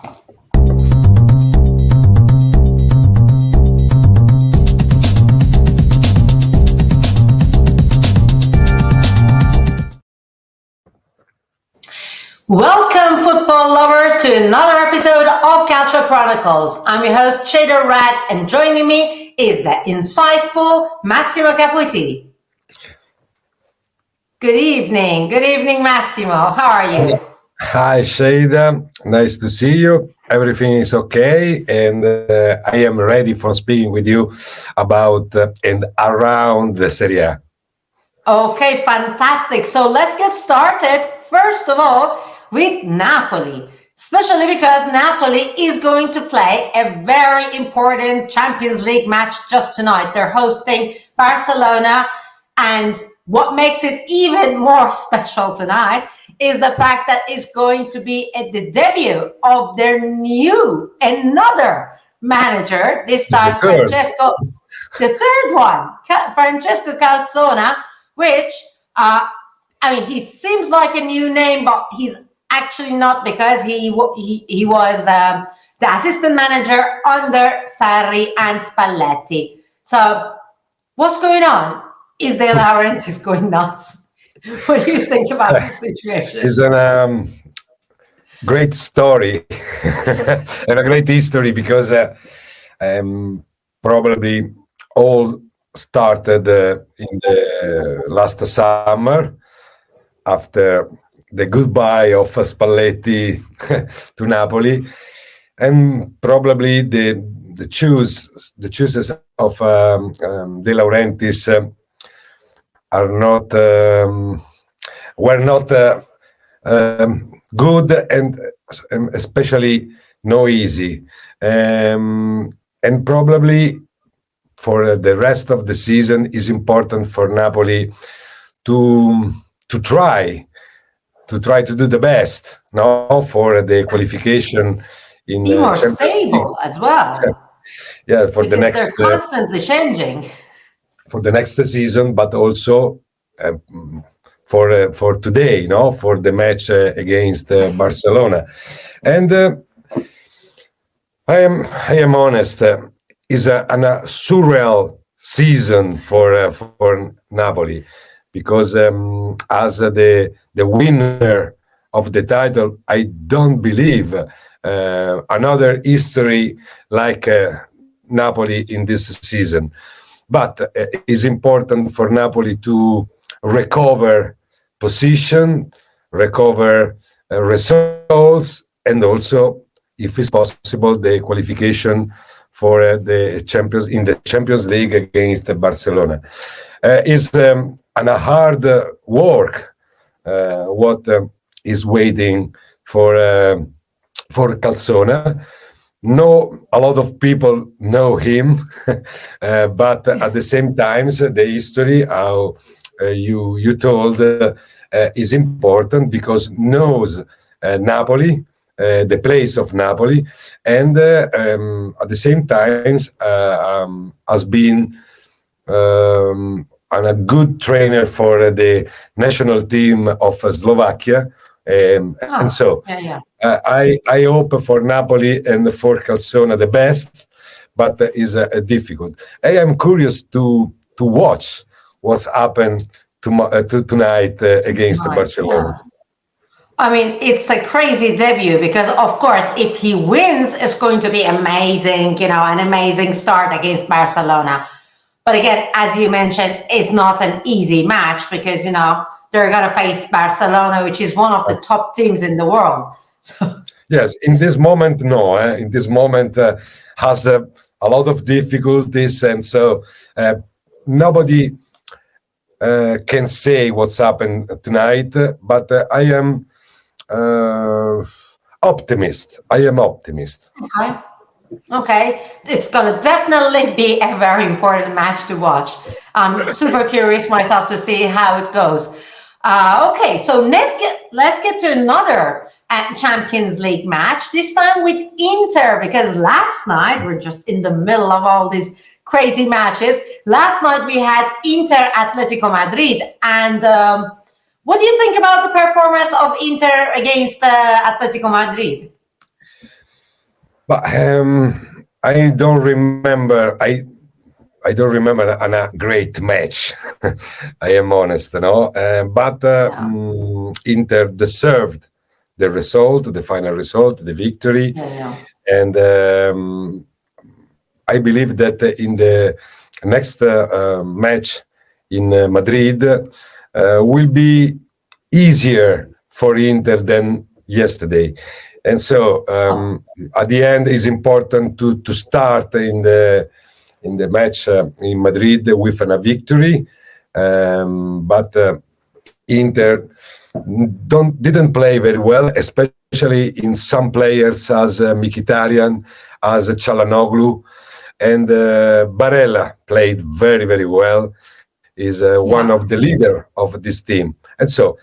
Welcome, football lovers, to another episode of Calcio Chronicles. I'm your host, Sheida, and joining me is the insightful Massimo Caputi. Good evening, Massimo. How are you? Hi, Sheida. Nice to see you. Everything is okay, and I am ready for speaking with you about and around the Serie A. Okay, fantastic. So let's get started. First of all, with Napoli, especially because Napoli is going to play a very important Champions League match just tonight. They're hosting Barcelona, and what makes it even more special tonight is the fact that it's going to be at the debut of their another manager, this time Francesco, the third one, Francesco Calzona, which, he seems like a new name, but he's actually not, because he was the assistant manager under Sarri and Spalletti. So what's going on? Is the Laurentiis going nuts? What do you think about this situation? It's a great story and a great history, because probably all started in the last summer, after the goodbye of Spalletti to Napoli, and probably the choices of De Laurentiis were not good, and especially no easy, and probably for the rest of the season is important for Napoli to try to do the best, for the qualification in be more stable as well. Yeah, for the next. They're constantly changing. For the next season, but also for today, for the match against Barcelona. And I am honest. Is a surreal season for Napoli, because as the winner of the title, I don't believe another history like Napoli in this season. But it's important for Napoli to recover position, recover results, and also, if it's possible, the qualification for the Champions League against Barcelona. Is a hard work what is waiting for Calzona. A lot of people know him, but at the same time, the history, how you told, is important, because knows Napoli, the place of Napoli, and at the same time has been a good trainer for the national team of Slovakia. And so I hope for Napoli and for Calzona the best, but is difficult. I am curious to watch what's happened tonight against Barcelona. Yeah. It's a crazy debut, because of course, if he wins, it's going to be amazing, an amazing start against Barcelona. But again, as you mentioned, it's not an easy match, because they're going to face Barcelona, which is one of the top teams in the world. So. Yes, in this moment, no. In this moment, has a lot of difficulties, and so nobody can say what's happened tonight. But I am optimist. Okay, it's going to definitely be a very important match to watch. I'm super curious myself to see how it goes. Okay, so let's get to another Champions League match, this time with Inter, because last night, we're just in the middle of all these crazy matches. Last night we had Inter Atletico Madrid, and what do you think about the performance of Inter against Atletico Madrid? But I don't remember. I don't remember a great match. I am honest, but Yeah. Inter deserved the result, the final result, the victory, Yeah. and I believe that in the next match in Madrid will be easier for Inter than yesterday. And so Oh, at the end, it's important to start in the match in Madrid with a victory. But Inter didn't play very well, especially in some players as Mkhitaryan, as Çalhanoğlu, and Barella played very, very well. Is one yeah. of the leader of this team, and so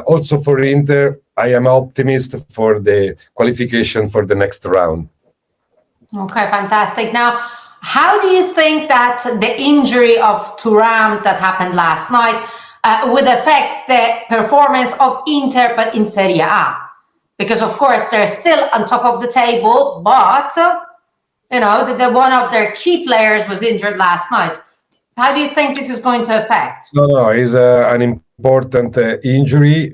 also for Inter, I am optimist for the qualification for the next round. Okay, fantastic. Now, how do you think that the injury of Thuram that happened last night would affect the performance of Inter, but in Serie A? Because of course they're still on top of the table, but one of their key players was injured last night. How do you think this is going to affect? No, it's an important injury,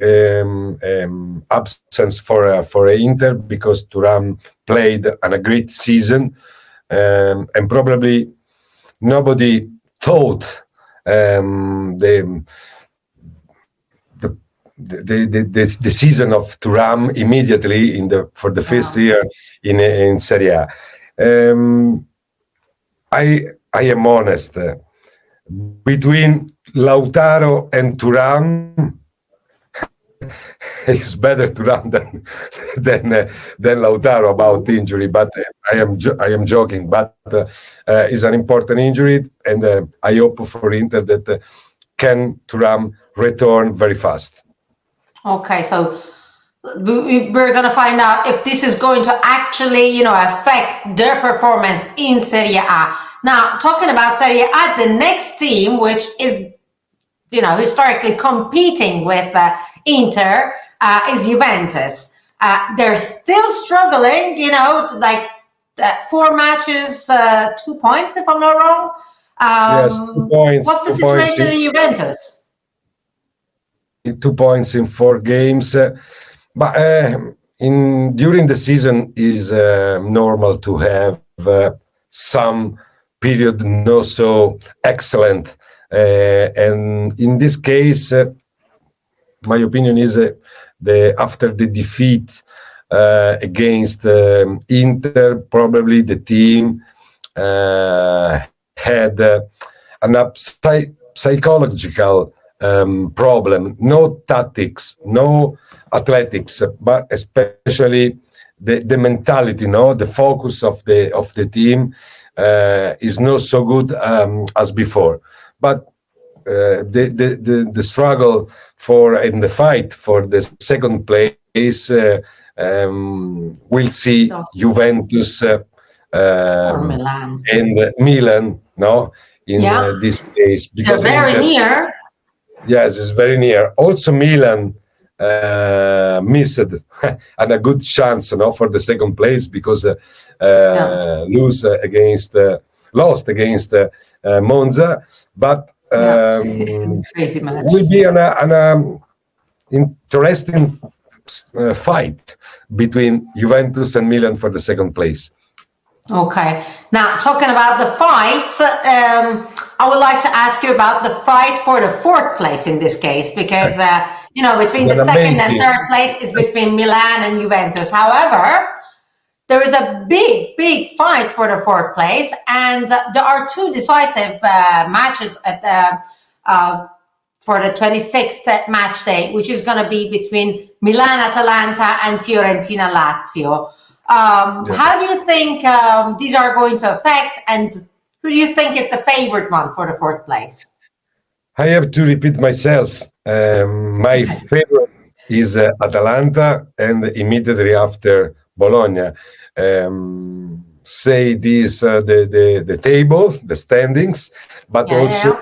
absence for Inter because Thuram played a great season, and probably nobody thought the season of Thuram immediately for the first year in Serie A. I am honest. Between Lautaro and Thuram, it's better Thuram than Lautaro about injury. But I am joking. But it's an important injury, and I hope for Inter that can Thuram return very fast. Okay, so we're going to find out if this is going to actually, affect their performance in Serie A. Now, talking about Serie A, the next team, which is, historically competing with Inter, is Juventus. They're still struggling, like 4 matches, 2 points, if I'm not wrong. Yes, 2 points. What's the situation in Juventus? 2 points in 4 games. But during the season is normal to have some period not so excellent, and in this case, my opinion is after the defeat against Inter, probably the team had an psychological problem, no tactics, no athletics, but especially the mentality, the focus of the team is not so good as before. But the struggle in the fight for the second place, we'll see Juventus and Milan, in this case, because they're very near. Yes, it's very near. Also, Milan missed and a good chance, for the second place because lost against Monza, but crazy match. Will be an interesting fight between Juventus and Milan for the second place. Okay. Now, talking about the fights, I would like to ask you about the fight for the 4th place in this case, because, between the second and third place is between Milan and Juventus. However, there is a big fight for the 4th place, and there are 2 decisive matches for the 26th match day, which is going to be between Milan-Atalanta and Fiorentina-Lazio. How do you think these are going to affect, and who do you think is the favorite one for the 4th place? I have to repeat myself. My favorite is Atalanta, and immediately after Bologna. Say this the table, the standings, but also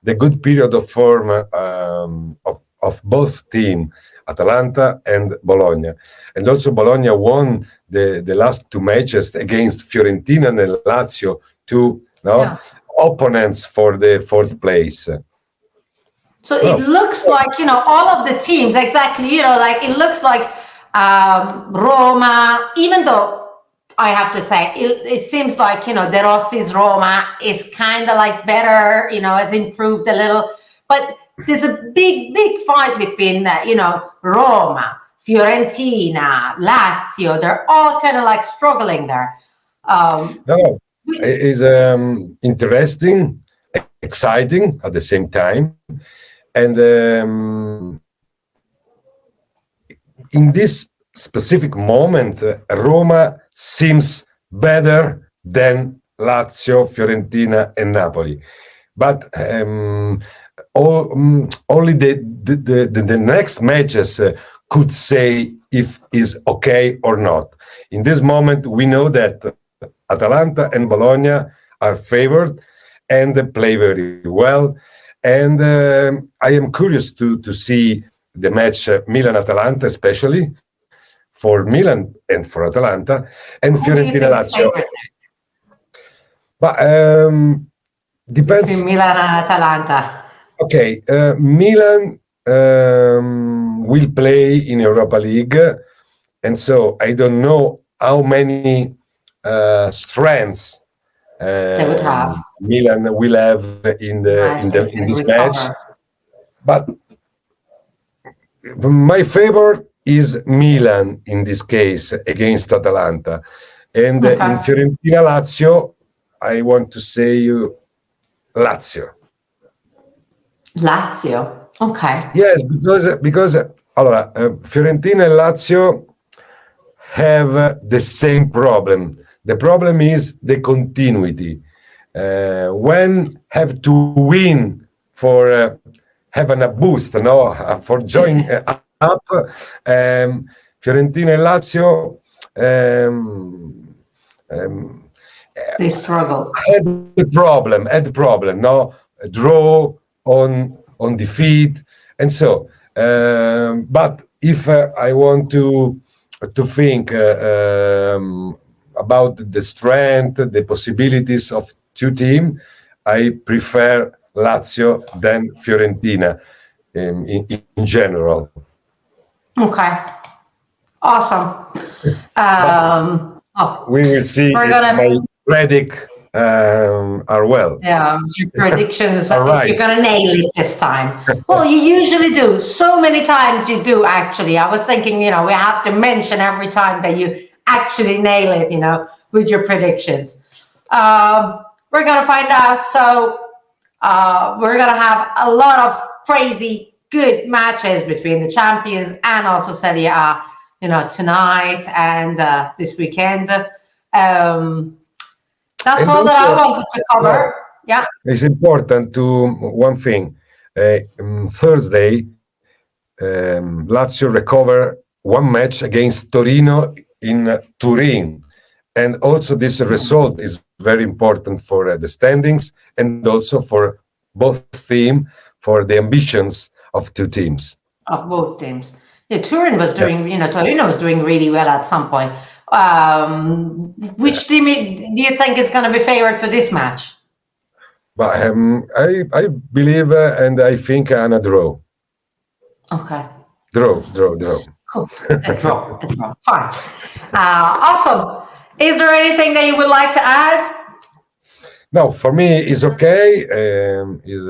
the good period of form of both teams. Atalanta and Bologna. And also Bologna won the last 2 matches against Fiorentina and Lazio, two opponents for the 4th place. So it looks like, all of the teams, exactly, like it looks like Roma, even though I have to say, it seems like, De Rossi's Roma is kind of like better, has improved a little, but there's a big fight between, Roma, Fiorentina, Lazio. They're all kind of like struggling there. It is interesting, exciting at the same time. And in this specific moment, Roma seems better than Lazio, Fiorentina, and Napoli. But only the next matches could say if is okay or not. In this moment, we know that Atalanta and Bologna are favored and play very well. And I am curious to see the match Milan-Atalanta, especially for Milan and for Atalanta, and Fiorentina-Lazio. But depends. Between Milan and Atalanta. Okay, Milan will play in Europa League, and so I don't know how many strengths they would have. Milan will have in this match. But my favorite is Milan in this case against Atalanta, and in Fiorentina Lazio, I want to say you Lazio. Lazio, okay. Yes, because Fiorentina and Lazio have the same problem. The problem is the continuity. When have to win for having a boost, for joining up. Fiorentina and Lazio they struggle. Had the problem. Draw on defeat, and so. But if I want to think about the strength, the possibilities of two teams, I prefer Lazio than Fiorentina in general. Okay, awesome. We will see if my predict are well. Yeah, your predictions, right. You're going to nail it this time. Well, you usually do. So many times you do, actually. I was thinking, we have to mention every time that you actually nail it, with your predictions. We're going to find out. So we're going to have a lot of crazy good matches between the champions and also Serie A, tonight and this weekend. That's all that I wanted to cover. Yeah. It's important to one thing. Thursday, Lazio recover one match against Torino in Turin. And also this result is very important for the standings and also for both teams, for the ambitions of two teams. Of both teams. Yeah, Turin was doing, Torino was doing really well at some point. Which team do you think is going to be favored for this match? But I believe and I think a draw. Okay. Draw. Cool. A draw. Fine. Awesome. Is there anything that you would like to add? No, for me it's okay. It's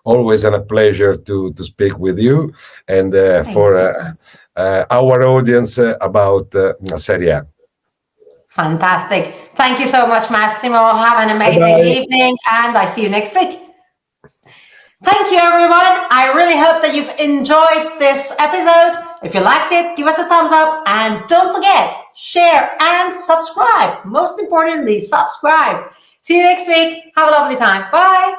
always a pleasure to speak with you and for our audience about Serie A. Fantastic. Thank you so much, Massimo. Have an amazing evening, and I see you next week. Thank you, everyone. I really hope that you've enjoyed this episode. If you liked it, give us a thumbs up, and don't forget, share and subscribe. Most importantly, subscribe. See you next week. Have a lovely time. Bye.